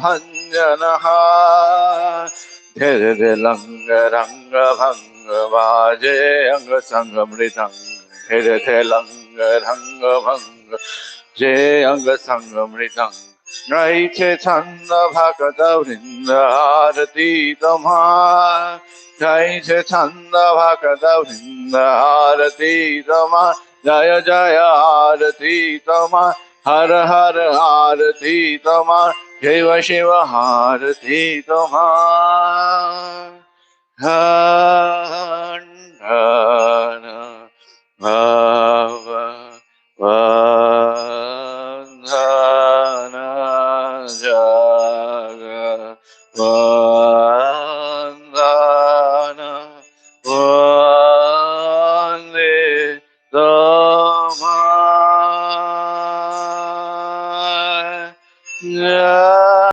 भञ्जनः धीरे लङ्ग रङ्ग भङ्ग बाजे अंग संग मृदंग धीरे लङ्ग रङ्ग भङ्ग जे अंग संग मृदंग नैचे छन्द भक्त वृन्द आरती तमा नैचे छन्द भक्त वृन्द आरती तमा जय जय आरती तमा हर हर आरती तमा शिव शिव आरती तमा खण्डन भव बन्धन जग